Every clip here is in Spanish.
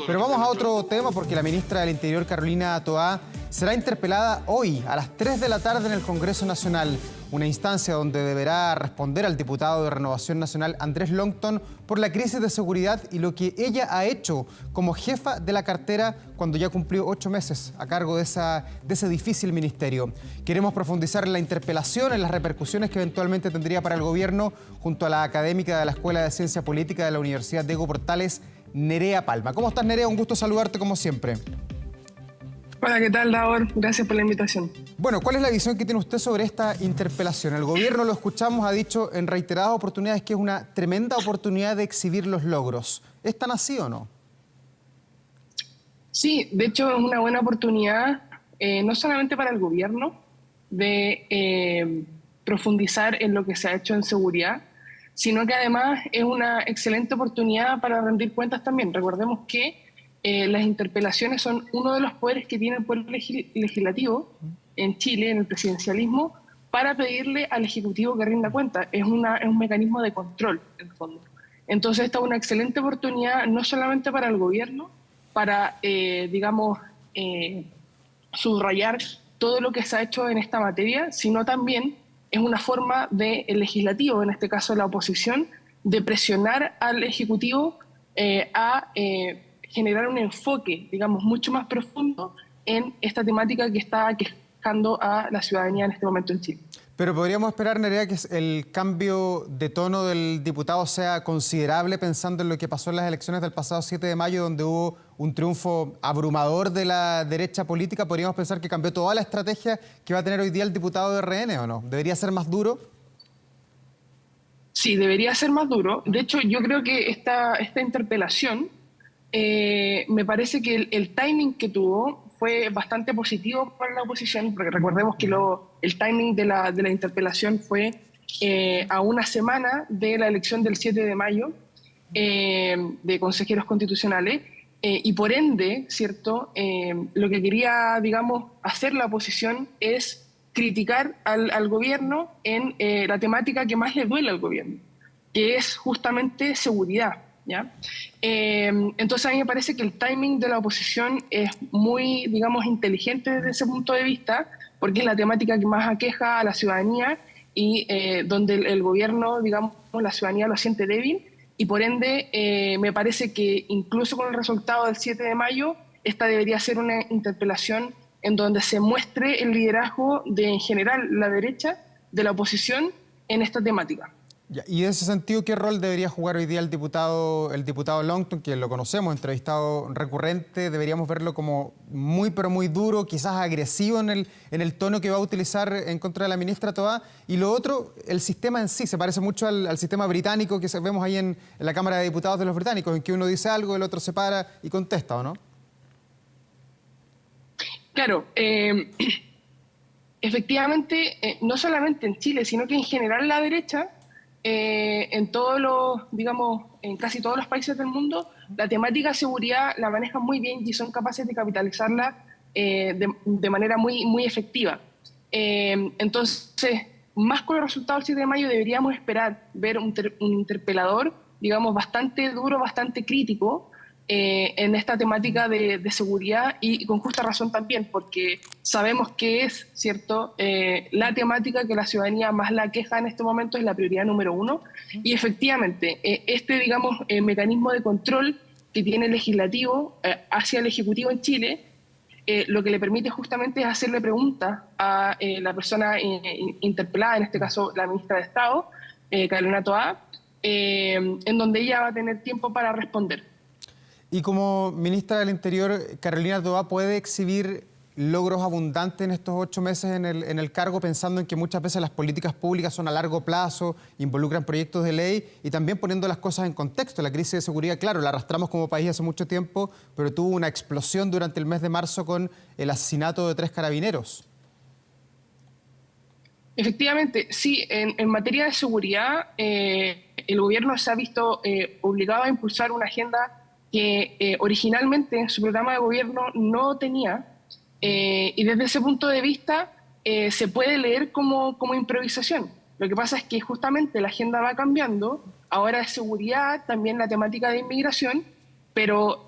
Pero vamos a otro tema porque la ministra del Interior, Carolina Toá, será interpelada hoy a las 3 de la tarde en el Congreso Nacional, una instancia donde deberá responder al diputado de Renovación Nacional, Andrés Longton, por la crisis de seguridad y lo que ella ha hecho como jefa de la cartera cuando ya cumplió 8 meses a cargo de ese difícil ministerio. Queremos profundizar en la interpelación, en las repercusiones que eventualmente tendría para el gobierno, junto a la académica de la Escuela de Ciencia Política de la Universidad Diego Portales, Nerea Palma. ¿Cómo estás, Nerea? Un gusto saludarte como siempre. Hola, ¿qué tal, Davor? Gracias por la invitación. Bueno, ¿cuál es la visión que tiene usted sobre esta interpelación? El gobierno, lo escuchamos, ha dicho en reiteradas oportunidades que es una tremenda oportunidad de exhibir los logros. ¿Es tan así o no? Sí, de hecho es una buena oportunidad, no solamente para el gobierno, de profundizar en lo que se ha hecho en seguridad, sino que además es una excelente oportunidad para rendir cuentas también. Recordemos que las interpelaciones son uno de los poderes que tiene el poder legislativo en Chile, en el presidencialismo, para pedirle al Ejecutivo que rinda cuenta. Es un mecanismo de control, en el fondo. Entonces esta es una excelente oportunidad, no solamente para el gobierno, para, subrayar todo lo que se ha hecho en esta materia, sino también es una forma del legislativo, en este caso la oposición, de presionar al Ejecutivo a generar un enfoque, digamos, mucho más profundo en esta temática que está quejando a la ciudadanía en este momento en Chile. Pero podríamos esperar, Nerea, que el cambio de tono del diputado sea considerable pensando en lo que pasó en las elecciones del pasado 7 de mayo, donde hubo un triunfo abrumador de la derecha política. ¿Podríamos pensar que cambió toda la estrategia que va a tener hoy día el diputado de RN o no? ¿Debería ser más duro? Sí, debería ser más duro. De hecho, yo creo que esta interpelación, me parece que el timing que tuvo fue bastante positivo para la oposición, porque recordemos que el timing de la interpelación fue a una semana de la elección del 7 de mayo de consejeros constitucionales, y por ende, ¿cierto? Lo que quería, digamos, hacer la oposición es criticar al gobierno en la temática que más le duele al gobierno, que es justamente seguridad. ¿Ya? Entonces a mí me parece que el timing de la oposición es muy, digamos, inteligente desde ese punto de vista, porque es la temática que más aqueja a la ciudadanía y donde el gobierno, digamos, la ciudadanía lo siente débil, y por ende me parece que incluso con el resultado del 7 de mayo, esta debería ser una interpelación en donde se muestre el liderazgo de, en general, la derecha de la oposición en esta temática. Y en ese sentido, ¿qué rol debería jugar hoy día el diputado Longton, que lo conocemos, entrevistado recurrente? ¿Deberíamos verlo como muy, pero muy duro, quizás agresivo en el tono que va a utilizar en contra de la ministra Toá? Y lo otro, el sistema en sí, se parece mucho al sistema británico que vemos ahí en la Cámara de Diputados de los británicos, en que uno dice algo, el otro se para y contesta, ¿o no? Claro, efectivamente, no solamente en Chile, sino que en general la derecha, en todos los, digamos, en casi todos los países del mundo, la temática de seguridad la manejan muy bien y son capaces de capitalizarla de manera muy, muy efectiva. Entonces, más con el resultado del 7 de mayo deberíamos esperar ver un interpelador, digamos, bastante duro, bastante crítico, en esta temática de seguridad, y con justa razón también, porque sabemos que es, ¿cierto?, la temática que la ciudadanía más la queja en este momento, es la prioridad número 1, y efectivamente digamos, mecanismo de control que tiene el legislativo hacia el ejecutivo en Chile, lo que le permite justamente es hacerle preguntas a la persona interpelada, en este caso la ministra de Estado, Carolina Toá, en donde ella va a tener tiempo para responder. Y como ministra del Interior, Carolina Toá puede exhibir logros abundantes en estos 8 meses en el cargo, pensando en que muchas veces las políticas públicas son a largo plazo, involucran proyectos de ley, y también poniendo las cosas en contexto. La crisis de seguridad, claro, la arrastramos como país hace mucho tiempo, pero tuvo una explosión durante el mes de marzo con el asesinato de 3 carabineros. Efectivamente, sí, en materia de seguridad, el gobierno se ha visto obligado a impulsar una agenda que originalmente en su programa de gobierno no tenía, y desde ese punto de vista se puede leer como improvisación. Lo que pasa es que justamente la agenda va cambiando, ahora es seguridad, también la temática de inmigración, pero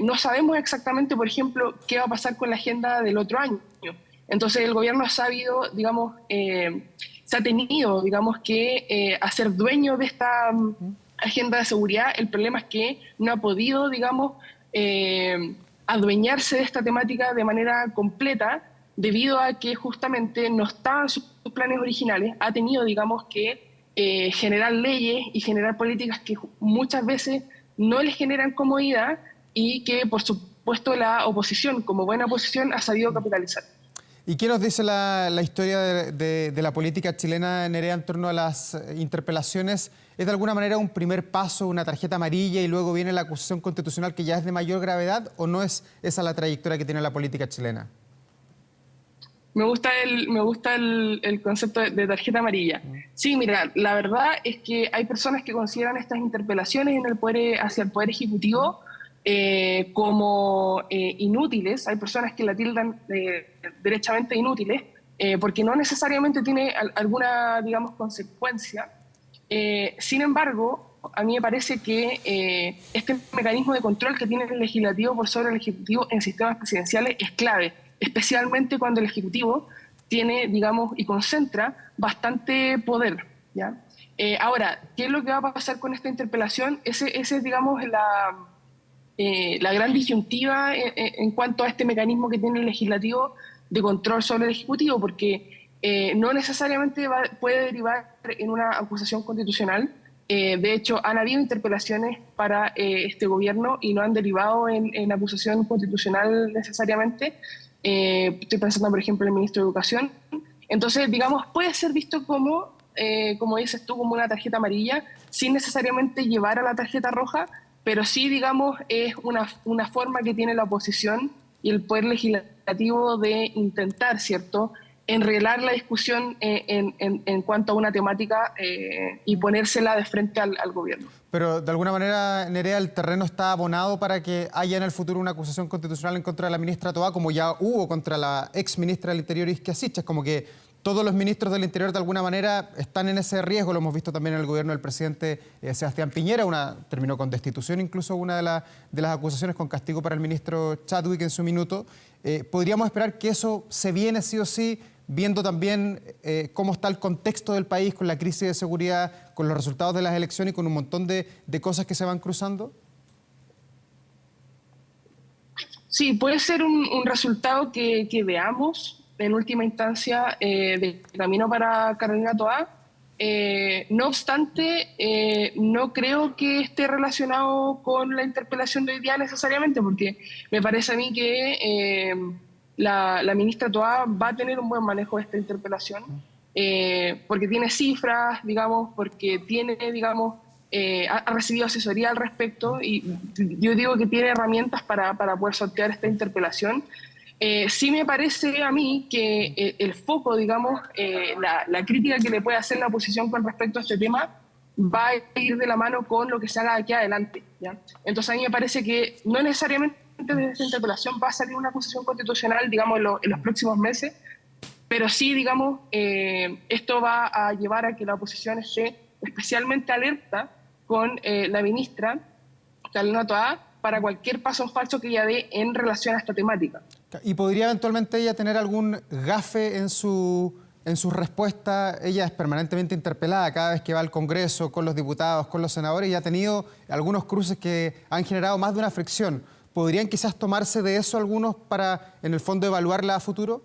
no sabemos exactamente, por ejemplo, qué va a pasar con la agenda del otro año. Entonces el gobierno ha sabido, digamos, se ha tenido, digamos, que hacer dueño de esta agenda de seguridad. El problema es que no ha podido, digamos, adueñarse de esta temática de manera completa, debido a que justamente no estaban sus planes originales. Ha tenido, digamos, que generar leyes y generar políticas que muchas veces no les generan comodidad y que, por supuesto, la oposición, como buena oposición, ha sabido capitalizar. ¿Y qué nos dice la historia de la política chilena, Nerea, en torno a las interpelaciones? ¿Es de alguna manera un primer paso, una tarjeta amarilla y luego viene la acusación constitucional que ya es de mayor gravedad, o no es esa la trayectoria que tiene la política chilena? Me gusta el concepto de tarjeta amarilla. Sí, mira, la verdad es que hay personas que consideran estas interpelaciones en el poder, hacia el Poder Ejecutivo como inútiles. Hay personas que la tildan derechamente inútiles porque no necesariamente tiene alguna, digamos, consecuencia. Sin embargo, a mí me parece que este mecanismo de control que tiene el legislativo por sobre el ejecutivo en sistemas presidenciales es clave, especialmente cuando el ejecutivo tiene, digamos, y concentra bastante poder, ¿ya? Ahora, ¿qué es lo que va a pasar con esta interpelación? Ese es, digamos, la gran disyuntiva en cuanto a este mecanismo que tiene el legislativo de control sobre el ejecutivo, porque no necesariamente puede derivar en una acusación constitucional. De hecho, han habido interpelaciones para este gobierno y no han derivado en acusación constitucional necesariamente. Estoy pensando, por ejemplo, en el ministro de Educación. Entonces, digamos, puede ser visto como dices tú, como una tarjeta amarilla, sin necesariamente llevar a la tarjeta roja, pero sí, digamos, es una forma que tiene la oposición y el Poder Legislativo de intentar, ¿cierto?, enreglar la discusión en cuanto a una temática y ponérsela de frente al gobierno. Pero de alguna manera, Nerea, el terreno está abonado para que haya en el futuro una acusación constitucional en contra de la ministra Toá, como ya hubo contra la ex ministra del Interior, Isquia Siches. Como que todos los ministros del Interior de alguna manera están en ese riesgo. Lo hemos visto también en el gobierno del presidente Sebastián Piñera. Terminó con destitución incluso una de las acusaciones, con castigo para el ministro Chadwick en su minuto. ¿Podríamos esperar que eso se viene sí o sí, viendo también cómo está el contexto del país, con la crisis de seguridad, con los resultados de las elecciones y con un montón de cosas que se van cruzando? Sí, puede ser un resultado que veamos en última instancia de camino para Carolina Toá. No obstante, no creo que esté relacionado con la interpelación de hoy día necesariamente, porque me parece a mí que la ministra Toá va a tener un buen manejo de esta interpelación, porque tiene cifras, digamos, porque tiene, digamos, ha recibido asesoría al respecto, y yo digo que tiene herramientas para poder sortear esta interpelación. Sí me parece a mí que el foco, digamos, la crítica que le puede hacer la oposición con respecto a este tema va a ir de la mano con lo que se haga de aquí adelante, ¿ya? Entonces a mí me parece que no necesariamente de esta interpelación va a salir una acusación constitucional, digamos, en los próximos meses, pero sí, digamos, esto va a llevar a que la oposición esté especialmente alerta con la ministra Carolina Toá para cualquier paso falso que ella dé en relación a esta temática. ¿Y podría eventualmente ella tener algún gafe en su respuesta? Ella es permanentemente interpelada cada vez que va al Congreso, con los diputados, con los senadores, y ha tenido algunos cruces que han generado más de una fricción. ¿Podrían quizás tomarse de eso algunos para, en el fondo, evaluarla a futuro?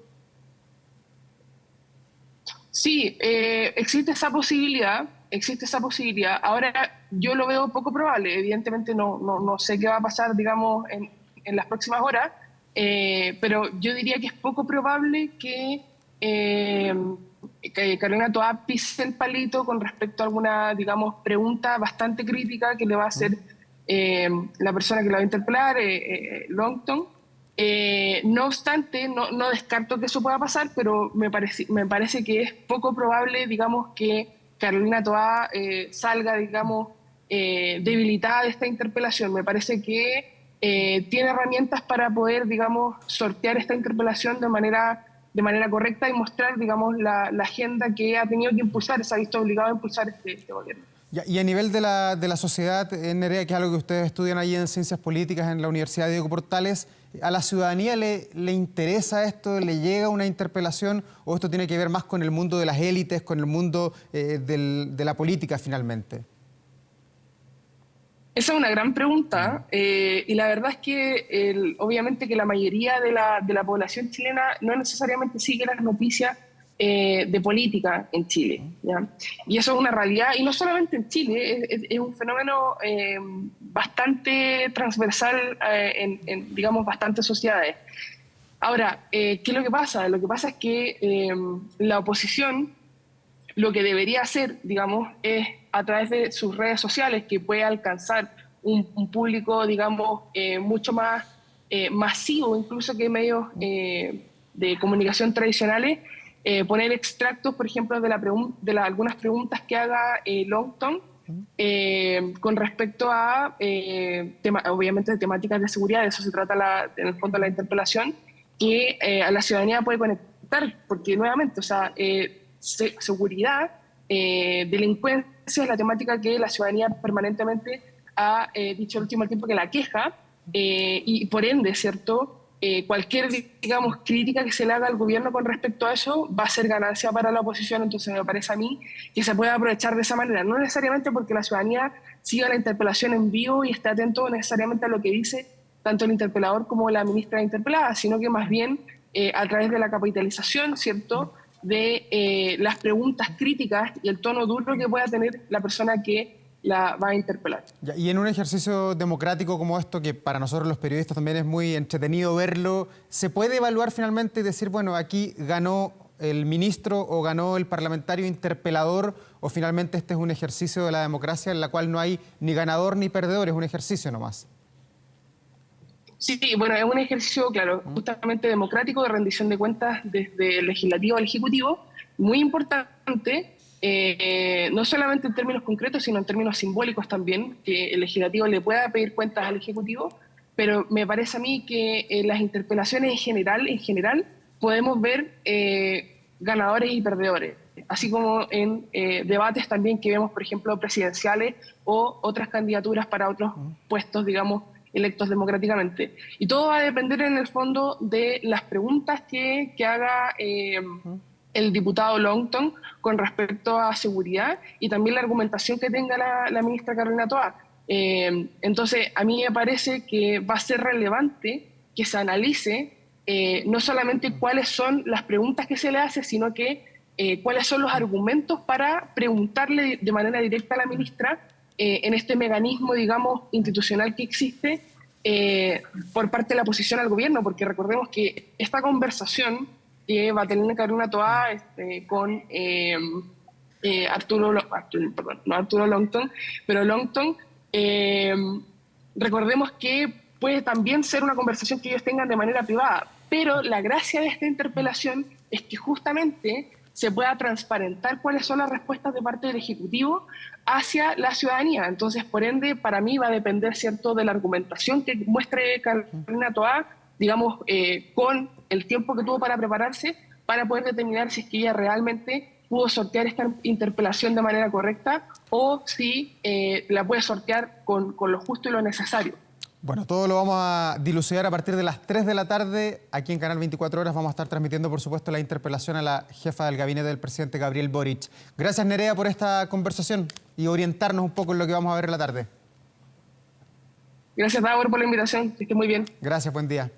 Sí, existe esa posibilidad. Ahora, yo lo veo poco probable. Evidentemente no sé qué va a pasar, digamos, en las próximas horas, pero yo diría que es poco probable que Carolina Toá pise el palito con respecto a alguna, digamos, pregunta bastante crítica que le va a hacer la persona que la va a interpelar, Longton. No obstante, no descarto que eso pueda pasar, pero me parece que es poco probable, digamos, que Carolina Toá salga, digamos, debilitada de esta interpelación. Me parece que tiene herramientas para poder, digamos, sortear esta interpelación de manera correcta y mostrar, digamos, la agenda que ha tenido que impulsar, se ha visto obligado a impulsar este gobierno. Y a nivel de la sociedad, Nerea, que es algo que ustedes estudian ahí en Ciencias Políticas en la Universidad Diego Portales, ¿a la ciudadanía le interesa esto? ¿Le llega una interpelación? ¿O esto tiene que ver más con el mundo de las élites, con el mundo de la política finalmente? Esa es una gran pregunta y la verdad es que obviamente que la mayoría de la población chilena no necesariamente sigue las noticias de política en Chile, ¿ya? Y eso es una realidad, y no solamente en Chile, es un fenómeno bastante transversal en, digamos, bastantes sociedades. Ahora, ¿qué es lo que pasa? Lo que pasa es que la oposición lo que debería hacer, digamos, es a través de sus redes sociales, que puede alcanzar un público, digamos, mucho más masivo, incluso que medios de comunicación tradicionales, poner extractos, por ejemplo, de algunas preguntas que haga Longton con respecto a, obviamente, de temáticas de seguridad. De eso se trata en el fondo la interpelación, que a la ciudadanía puede conectar, porque nuevamente, o sea, seguridad, delincuencia es la temática que la ciudadanía permanentemente ha dicho el último tiempo que la queja, y por ende, ¿cierto? Cualquier, digamos, crítica que se le haga al gobierno con respecto a eso va a ser ganancia para la oposición. Entonces me parece a mí que se puede aprovechar de esa manera, no necesariamente porque la ciudadanía siga la interpelación en vivo y esté atento necesariamente a lo que dice tanto el interpelador como la ministra interpelada, sino que más bien a través de la capitalización, ¿cierto?, de las preguntas críticas y el tono duro que pueda tener la persona que la va a interpelar. Y en un ejercicio democrático como esto, que para nosotros los periodistas también es muy entretenido verlo, ¿se puede evaluar finalmente y decir, bueno, aquí ganó el ministro o ganó el parlamentario interpelador, o finalmente este es un ejercicio de la democracia en la cual no hay ni ganador ni perdedor, es un ejercicio nomás? Sí, bueno, es un ejercicio, claro, justamente democrático, de rendición de cuentas desde el legislativo al ejecutivo, muy importante, no solamente en términos concretos, sino en términos simbólicos también, que el legislativo le pueda pedir cuentas al ejecutivo, pero me parece a mí que en las interpelaciones en general podemos ver ganadores y perdedores, así como en debates también que vemos, por ejemplo, presidenciales o otras candidaturas para otros puestos, digamos, electos democráticamente. Y todo va a depender en el fondo de las preguntas que haga el diputado Longton con respecto a seguridad, y también la argumentación que tenga la ministra Carolina Toá. Entonces, a mí me parece que va a ser relevante que se analice no solamente cuáles son las preguntas que se le hace, sino que cuáles son los argumentos para preguntarle de manera directa a la ministra en este mecanismo, digamos, institucional que existe por parte de la oposición al gobierno, porque recordemos que esta conversación que va a tener Carolina Toá con Arturo Longton, pero Longton, recordemos que puede también ser una conversación que ellos tengan de manera privada, pero la gracia de esta interpelación es que justamente se pueda transparentar cuáles son las respuestas de parte del Ejecutivo hacia la ciudadanía. Entonces, por ende, para mí va a depender, ¿cierto?, de la argumentación que muestre Carolina Toá, digamos, con el tiempo que tuvo para prepararse, para poder determinar si es que ella realmente pudo sortear esta interpelación de manera correcta o si la puede sortear con lo justo y lo necesario. Bueno, todo lo vamos a dilucidar a partir de las 3 de la tarde. Aquí en Canal 24 Horas vamos a estar transmitiendo, por supuesto, la interpelación a la jefa del gabinete del presidente, Gabriel Boric. Gracias, Nerea, por esta conversación y orientarnos un poco en lo que vamos a ver en la tarde. Gracias, Davor, por la invitación. Que esté muy bien. Gracias, buen día.